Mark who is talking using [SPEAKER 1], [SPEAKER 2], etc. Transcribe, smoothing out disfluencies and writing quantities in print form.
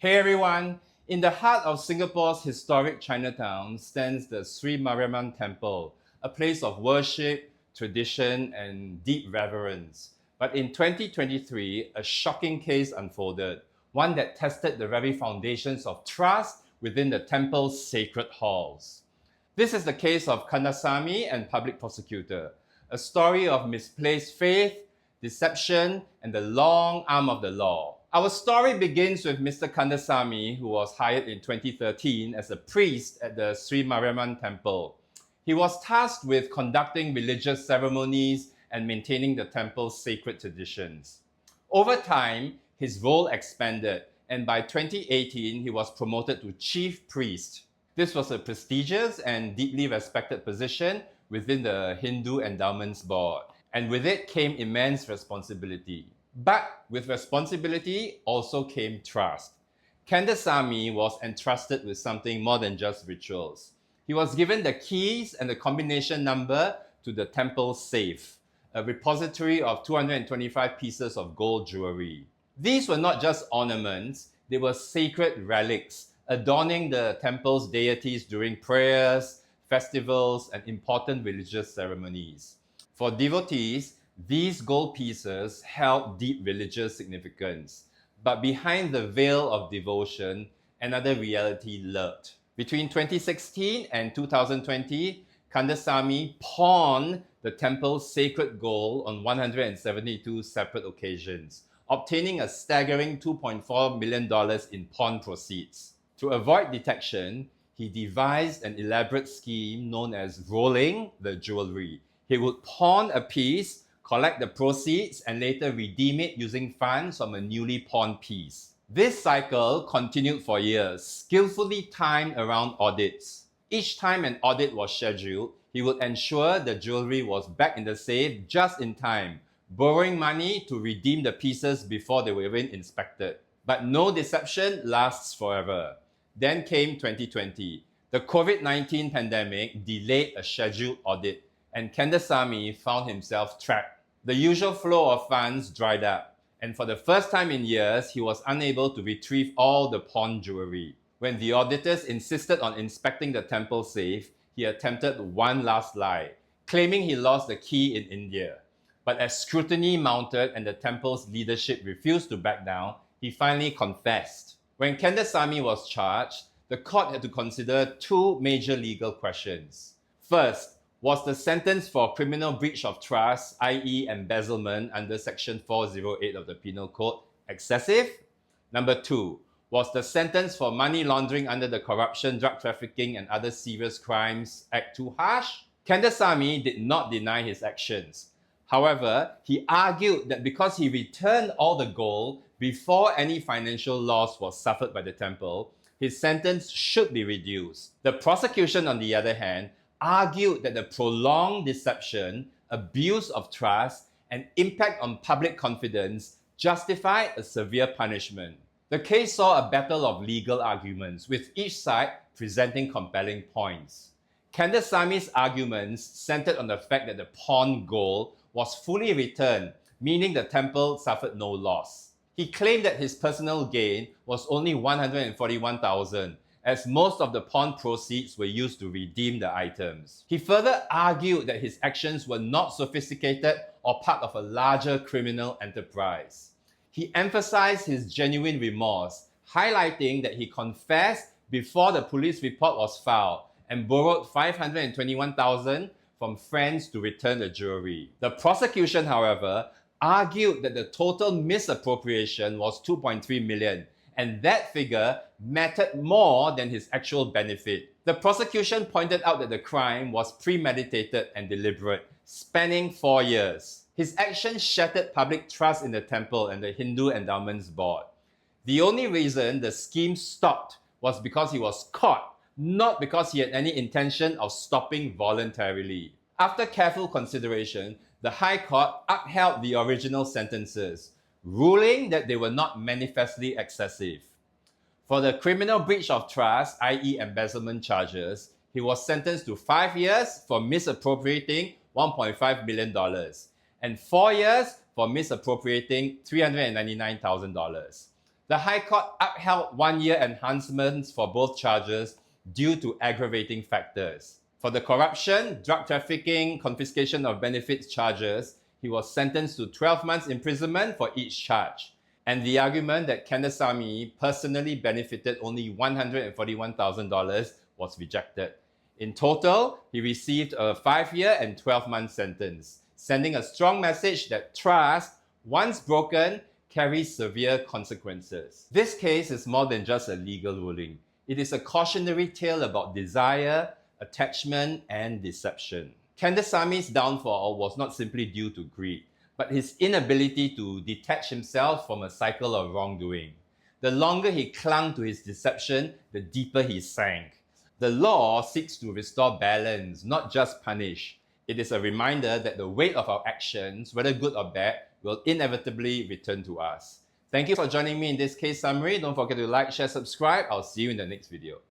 [SPEAKER 1] Hey everyone! In the heart of Singapore's historic Chinatown stands the Sri Mariamman Temple, a place of worship, tradition, and deep reverence. But in 2023, a shocking case unfolded, one that tested the very foundations of trust within the temple's sacred halls. This is the case of Kandasamy and Public Prosecutor, a story of misplaced faith, deception, and the long arm of the law. Our story begins with Mr. Kandasamy, who was hired in 2013 as a priest at the Sri Mariamman Temple. He was tasked with conducting religious ceremonies and maintaining the temple's sacred traditions. Over time, his role expanded, and by 2018, he was promoted to chief priest. This was a prestigious and deeply respected position within the Hindu Endowments Board, and with it came immense responsibility. But with responsibility also came trust. Kandasamy was entrusted with something more than just rituals. He was given the keys and the combination number to the temple safe, a repository of 225 pieces of gold jewelry. These were not just ornaments, they were sacred relics, adorning the temple's deities during prayers, festivals, and important religious ceremonies. For devotees, these gold pieces held deep religious significance, but behind the veil of devotion, another reality lurked. Between 2016 and 2020, Kandasamy pawned the temple's sacred gold on 172 separate occasions, obtaining a staggering $2.4 million in pawn proceeds. To avoid detection, he devised an elaborate scheme known as rolling the jewelry. He would pawn a piece, collect the proceeds, and later redeem it using funds from a newly pawned piece. This cycle continued for years, skillfully timed around audits. Each time an audit was scheduled, he would ensure the jewelry was back in the safe just in time, borrowing money to redeem the pieces before they were even inspected. But no deception lasts forever. Then came 2020. The COVID-19 pandemic delayed a scheduled audit, and Kandasamy found himself trapped. The usual flow of funds dried up, and for the first time in years, he was unable to retrieve all the pawned jewelry. When the auditors insisted on inspecting the temple safe, he attempted one last lie, claiming he lost the key in India. But as scrutiny mounted and the temple's leadership refused to back down, he finally confessed. When Kandasamy was charged, the court had to consider two major legal questions. First, was the sentence for criminal breach of trust, i.e. embezzlement under Section 408 of the Penal Code, excessive? Number two, was the sentence for money laundering under the Corruption, Drug Trafficking and Other Serious Crimes Act too harsh? Kandasamy did not deny his actions. However, he argued that because he returned all the gold before any financial loss was suffered by the temple, his sentence should be reduced. The prosecution, on the other hand, argued that the prolonged deception, abuse of trust, and impact on public confidence justified a severe punishment. The case saw a battle of legal arguments, with each side presenting compelling points. Kandasamy's arguments centered on the fact that the pawned gold was fully returned, meaning the temple suffered no loss. He claimed that his personal gain was only $141,000, as most of the pawn proceeds were used to redeem the items. He further argued that his actions were not sophisticated or part of a larger criminal enterprise. He emphasized his genuine remorse, highlighting that he confessed before the police report was filed and borrowed $521,000 from friends to return the jewelry. The prosecution, however, argued that the total misappropriation was $2.3 million, and that figure mattered more than his actual benefit. The prosecution pointed out that the crime was premeditated and deliberate, spanning 4 years. His actions shattered public trust in the temple and the Hindu Endowments Board. The only reason the scheme stopped was because he was caught, not because he had any intention of stopping voluntarily. After careful consideration, the High Court upheld the original sentences, ruling that they were not manifestly excessive. For the criminal breach of trust, i.e. embezzlement charges, he was sentenced to 5 years for misappropriating $1.5 million and 4 years for misappropriating $399,000. The High Court upheld 1-year enhancements for both charges due to aggravating factors. For the corruption, drug trafficking, confiscation of benefits charges, he was sentenced to 12 months imprisonment for each charge. And the argument that Kandasamy personally benefited only $141,000 was rejected. In total, he received a 5-year and 12-month sentence, sending a strong message that trust, once broken, carries severe consequences. This case is more than just a legal ruling. It is a cautionary tale about desire, attachment, and deception. Kandasamy's downfall was not simply due to greed, but his inability to detach himself from a cycle of wrongdoing. The longer he clung to his deception, the deeper he sank. The law seeks to restore balance, not just punish. It is a reminder that the weight of our actions, whether good or bad, will inevitably return to us. Thank you for joining me in this case summary. Don't forget to like, share, subscribe. I'll see you in the next video.